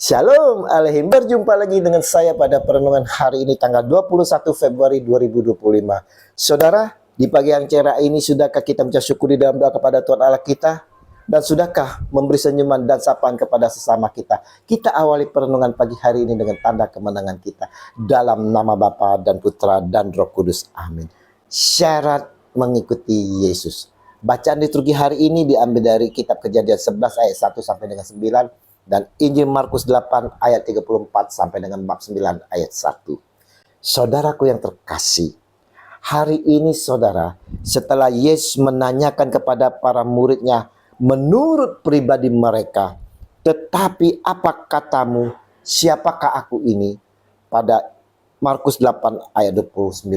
Shalom Alehim, berjumpa lagi dengan saya pada perenungan hari ini tanggal 21 Februari 2025. Saudara, di pagi yang cerah ini sudahkah kita mensyukuri dalam doa kepada Tuhan Allah kita? Dan sudahkah memberi senyuman dan sapaan kepada sesama kita? Kita awali perenungan pagi hari ini dengan tanda kemenangan kita. Dalam nama Bapa dan Putra dan Roh Kudus. Amin. Syarat mengikuti Yesus. Bacaan liturgi hari ini diambil dari kitab Kejadian 11 ayat 1 sampai dengan 9. Dan Injil Markus 8 ayat 34 sampai dengan bab 9 ayat 1. Saudaraku yang terkasih, hari ini saudara, setelah Yesus menanyakan kepada para muridnya menurut pribadi mereka, tetapi apa katamu, siapakah aku ini? Pada Markus 8 ayat 29.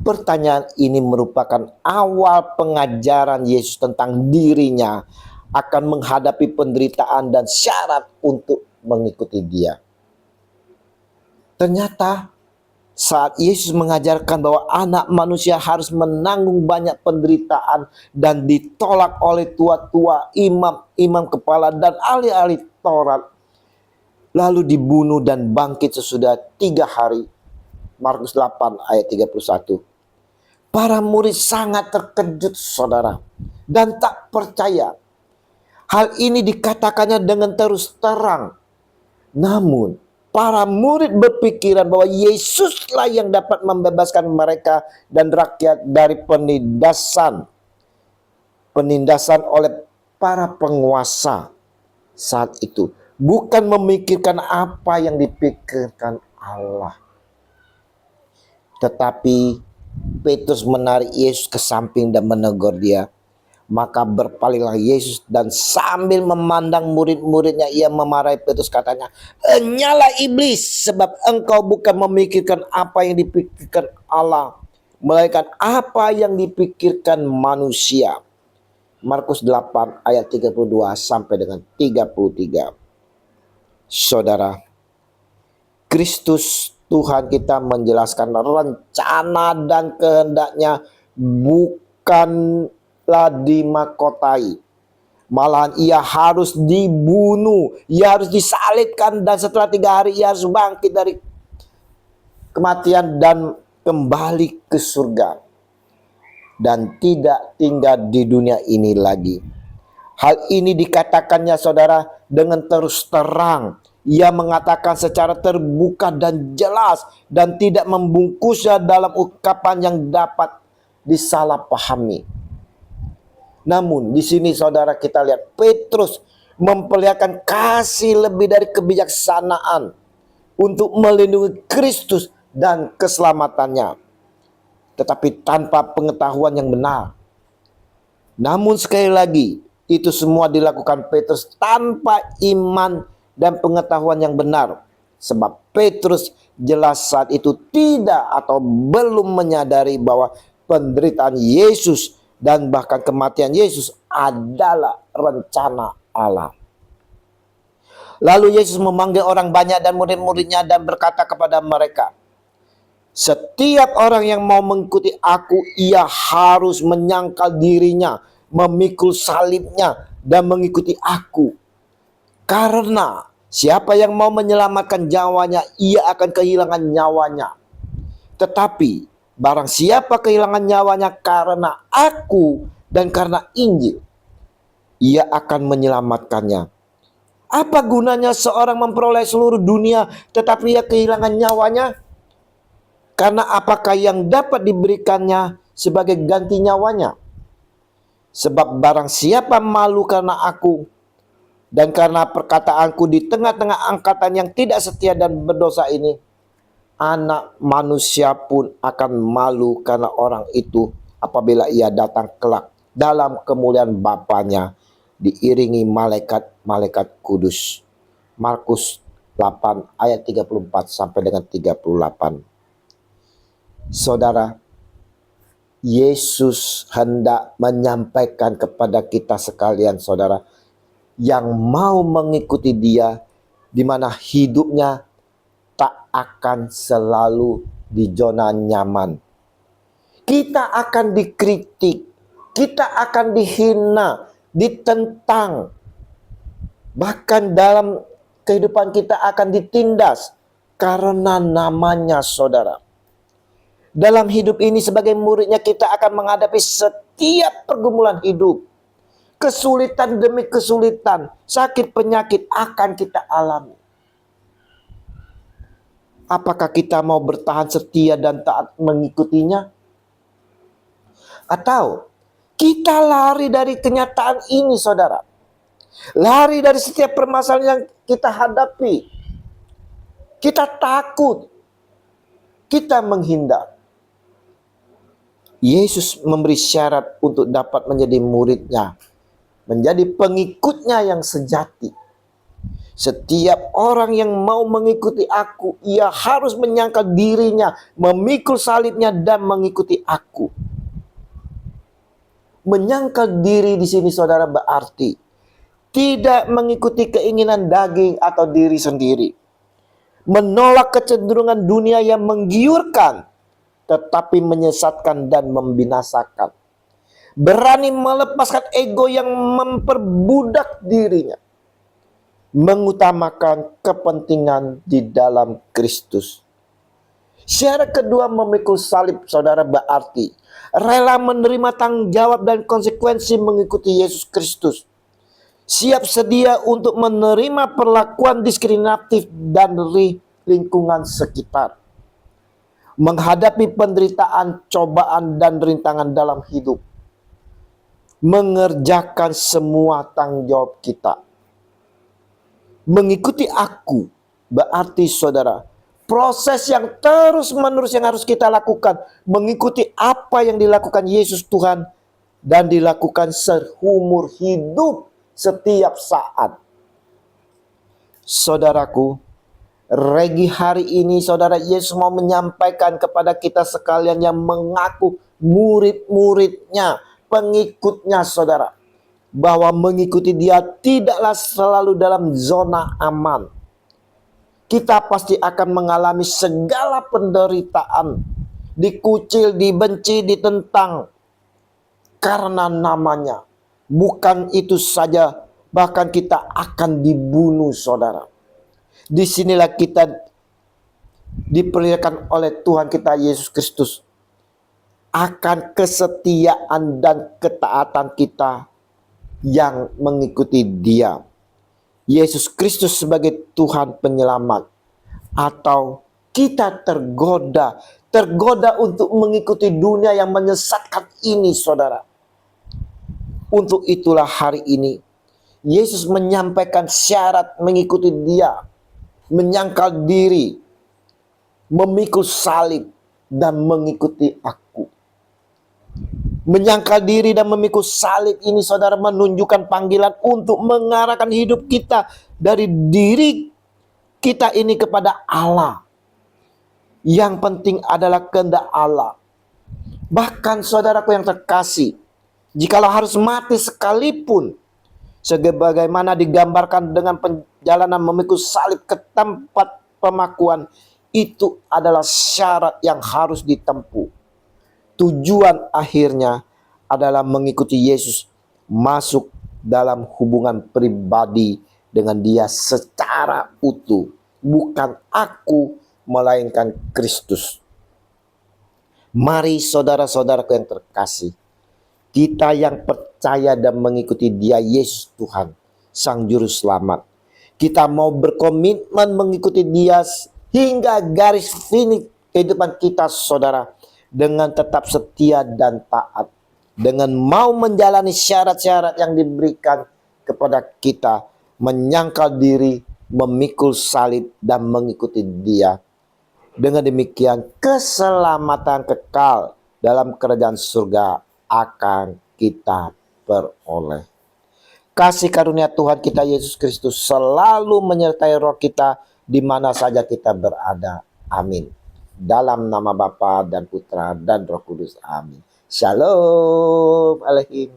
Pertanyaan ini merupakan awal pengajaran Yesus tentang dirinya akan menghadapi penderitaan dan syarat untuk mengikuti Dia. Ternyata saat Yesus mengajarkan bahwa anak manusia harus menanggung banyak penderitaan dan ditolak oleh tua-tua, imam-imam kepala dan ahli-ahli Taurat, lalu dibunuh dan bangkit sesudah 3 hari. Markus 8 ayat 31. Para murid sangat terkejut saudara dan tak percaya. Hal ini dikatakannya dengan terus terang. Namun, para murid berpikiran bahwa Yesuslah yang dapat membebaskan mereka dan rakyat dari penindasan oleh para penguasa saat itu. Bukan memikirkan apa yang dipikirkan Allah. Tetapi Petrus menarik Yesus ke samping dan menegur dia. Maka berpalinglah Yesus dan sambil memandang murid-muridnya ia memarahi Petrus, katanya, "Enyalah iblis, sebab engkau bukan memikirkan apa yang dipikirkan Allah, melainkan apa yang dipikirkan manusia." Markus 8 ayat 32 sampai dengan 33. Saudara, Kristus Tuhan kita menjelaskan rencana dan kehendaknya bukanlah dimahkotai. Malahan ia harus dibunuh, ia harus disalibkan, dan setelah 3 hari ia harus bangkit dari kematian dan kembali ke surga dan tidak tinggal di dunia ini lagi. Hal ini dikatakannya saudara dengan terus terang. Ia mengatakan secara terbuka dan jelas dan tidak membungkusnya dalam ungkapan yang dapat disalahpahami. Namun di sini saudara kita lihat Petrus memperlihatkan kasih lebih dari kebijaksanaan untuk melindungi Kristus dan keselamatannya, tetapi tanpa pengetahuan yang benar. Namun sekali lagi, itu semua dilakukan Petrus tanpa iman dan pengetahuan yang benar. Sebab Petrus jelas saat itu tidak atau belum menyadari bahwa penderitaan Yesus dan bahkan kematian Yesus adalah rencana Allah. Lalu Yesus memanggil orang banyak dan murid-muridnya dan berkata kepada mereka, "Setiap orang yang mau mengikuti aku, ia harus menyangkal dirinya, memikul salibnya, dan mengikuti aku. Karena siapa yang mau menyelamatkan nyawanya, ia akan kehilangan nyawanya. Tetapi barang siapa kehilangan nyawanya karena aku dan karena Injil, ia akan menyelamatkannya. Apa gunanya seorang memperoleh seluruh dunia tetapi ia kehilangan nyawanya? Karena apakah yang dapat diberikannya sebagai ganti nyawanya? Sebab barang siapa malu karena aku dan karena perkataanku di tengah-tengah angkatan yang tidak setia dan berdosa ini, Anak Manusia pun akan malu karena orang itu apabila ia datang kelak dalam kemuliaan Bapanya diiringi malaikat-malaikat kudus." Markus 8 ayat 34 sampai dengan 38. Saudara, Yesus hendak menyampaikan kepada kita sekalian saudara, yang mau mengikuti Dia, di mana hidupnya tak akan selalu di zona nyaman. Kita akan dikritik, kita akan dihina, ditentang. Bahkan dalam kehidupan kita akan ditindas karena namanya, saudara. Dalam hidup ini sebagai muridnya kita akan menghadapi setiap pergumulan hidup. Kesulitan demi kesulitan, sakit penyakit akan kita alami. Apakah kita mau bertahan setia dan taat mengikutinya? Atau kita lari dari kenyataan ini, saudara. Lari dari setiap permasalahan yang kita hadapi. Kita takut. Kita menghindar. Yesus memberi syarat untuk dapat menjadi muridnya. Menjadi pengikutnya yang sejati. Setiap orang yang mau mengikuti aku, ia harus menyangkal dirinya, memikul salibnya dan mengikuti aku. Menyangkal diri di sini, saudara, berarti tidak mengikuti keinginan daging atau diri sendiri. Menolak kecenderungan dunia yang menggiurkan, tetapi menyesatkan dan membinasakan. Berani melepaskan ego yang memperbudak dirinya. Mengutamakan kepentingan di dalam Kristus. Syarat kedua memikul salib, saudara, berarti rela menerima tanggung jawab dan konsekuensi mengikuti Yesus Kristus. Siap sedia untuk menerima perlakuan diskriminatif dari lingkungan sekitar. Menghadapi penderitaan, cobaan, dan rintangan dalam hidup. Mengerjakan semua tanggung jawab kita. Mengikuti aku berarti, saudara, proses yang terus-menerus yang harus kita lakukan. Mengikuti apa yang dilakukan Yesus Tuhan dan dilakukan seumur hidup setiap saat. Saudaraku, Regi hari ini, saudara, Yesus mau menyampaikan kepada kita sekalian yang mengaku murid-muridnya, pengikutnya, saudara, bahwa mengikuti dia tidaklah selalu dalam zona aman. Kita pasti akan mengalami segala penderitaan, dikucil, dibenci, ditentang karena namanya. Bukan itu saja, bahkan kita akan dibunuh, saudara. Disinilah kita diperlihatkan oleh Tuhan kita Yesus Kristus akan kesetiaan dan ketaatan kita yang mengikuti dia. Yesus Kristus sebagai Tuhan penyelamat. Atau kita tergoda untuk mengikuti dunia yang menyesatkan ini, saudara. Untuk itulah hari ini Yesus menyampaikan syarat mengikuti dia. Menyangkal diri, memikul salib, dan mengikuti aku. Menyangkal diri dan memikul salib ini, saudara, menunjukkan panggilan untuk mengarahkan hidup kita dari diri kita ini kepada Allah. Yang penting adalah kehendak Allah. Bahkan, saudaraku yang terkasih, jikalau harus mati sekalipun, sebagaimana digambarkan dengan perjalanan memikul salib ke tempat pemakuan, itu adalah syarat yang harus ditempuh. Tujuan akhirnya adalah mengikuti Yesus, masuk dalam hubungan pribadi dengan dia secara utuh. Bukan aku, melainkan Kristus. Mari saudara-saudaraku yang terkasih, kita yang percaya dan mengikuti dia, Yesus Tuhan, Sang Juru Selamat, kita mau berkomitmen mengikuti dia hingga garis finish kehidupan kita, saudara, dengan tetap setia dan taat, dengan mau menjalani syarat-syarat yang diberikan kepada kita, menyangkal diri, memikul salib, dan mengikuti dia. Dengan demikian, keselamatan kekal dalam kerajaan surga akan kita peroleh. Kasih karunia Tuhan kita Yesus Kristus selalu menyertai roh kita di mana saja kita berada. Amin. Dalam nama Bapa dan Putra dan Roh Kudus. Amin. Shalom Alaikum.